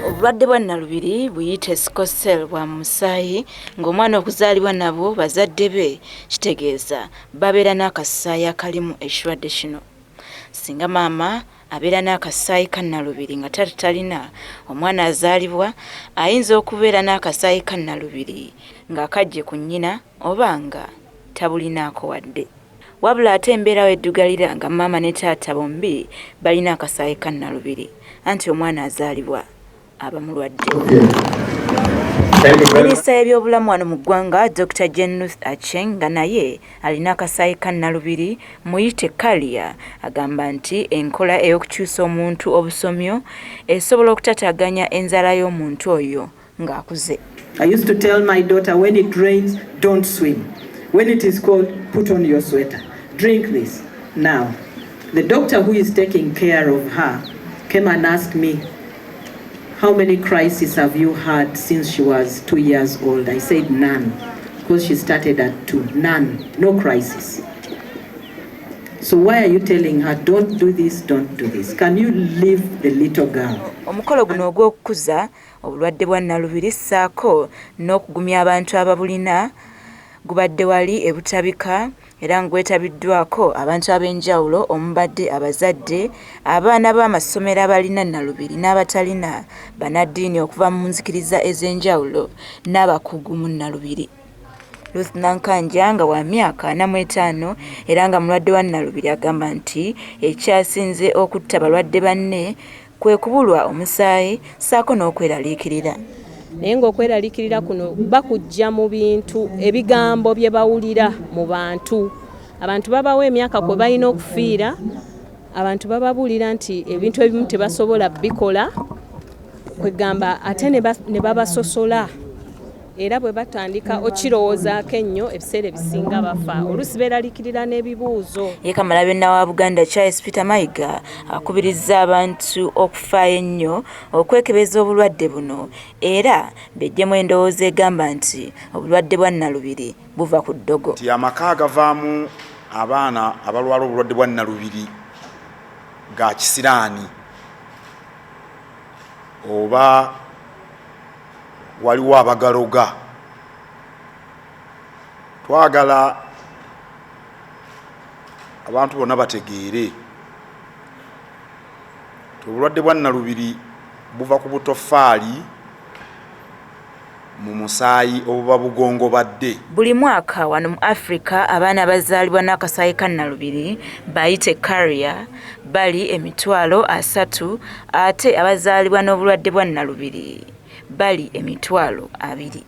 Obulwadde bwa Nalubiri buyite sickle cell bwa musaayi ng'omwana okuzaalibwa nabwo bazadde be kitegeeza babeera n'akasaayi akalimu ekirwadde kino. Singa maama abeera n'akasaayi ka Nalubiri nga talina, omwana azaalibwa ayinza okubeera n'akasaayi ka Nalubiri ng'akajje ku nnyina oba nga tabulinaako wadde. Wabula ate embeera weddugalira nga maama ne taata bombi balina akasaayi ka Nalubiri, anti omwana azaalibwa aba mulwadde. Minisita y'ebyobulamu wano mu ggwanga Dr. Jane Ruth Aceng nga naye alina akasaayi ka Nalubiri Muyite Kalia agamba nti enkola ey'okukyusa omuntu obusomyo esobola okutataaganya enzaala y'omuntu oyo ng'akuze. I used to tell my daughter, when it rains, don't swim. When it is cold, put on your sweater. Drink this. Now, the doctor who is taking care of her came and asked me, how many crises have you had since she was 2 years old? I said none, because she started at 2. None, no crisis. So why are you telling her, don't do this, don't do this? Can you leave the little girl? Omukolo guno ogw'okukuza obulwadde bwa Nalubiri ssaako n'okugumya abantu ababulina gubadde wali ebutabika era ngwetabiddwako abantu ab'enjawulo omubadde abazadde, abaana b'amasomero abalina Nalubiri n'abatalina, bannaddiini okuva mu nzikiriza ez'enjawulo n'abakugu mu Nalubiri. Ruth Nankanja nga wa myaka 45 era nga mulwadde wa Nalubiri agamba nti ekyasinze okutta balwadde banne kwe kubulwa omusaayi ssaako n'okweraliikirira. Naye ng'okweraliikirira kuno bakujja mu bintu ebigambo bye bawulira mu bantu. Abantu babawa emyaka kwe balina okufiira, abantu bababuulira nti ebintu ebimu tebasobola bikola, kwegamba ate ne babasosola. Era bwe batandika okirowoozaako ennyo ebiseera ebisinga bafa. Oluusi beeraliikirira n'ebibuuzo. Ye Kamalabyonna wa Buganda Charles Peter Mayiga akubirizza abantu okufaayo ennyo okwekebeza obulwadde buno era bejjemu endowooza egamba nti obulwadde bwa Nalubiri buva ku ddogo. Amaka agavaamu abaana abalwala obulwadde bwa Nalubiri ga kisiraani oba waliwo abagaloga. Twagala abantu bonna bategeere obulwadde bwa Nalubiri buva ku butofaali mu musaayi obuba bugongobadde. Buli mwaka wano mu Africa abaana abazaalibwa n'akasaayi ka Nalubiri bayite Kalia bali 300,000 ate abazaalibwa n'obulwadde bwa Nalubiri bali 200,000.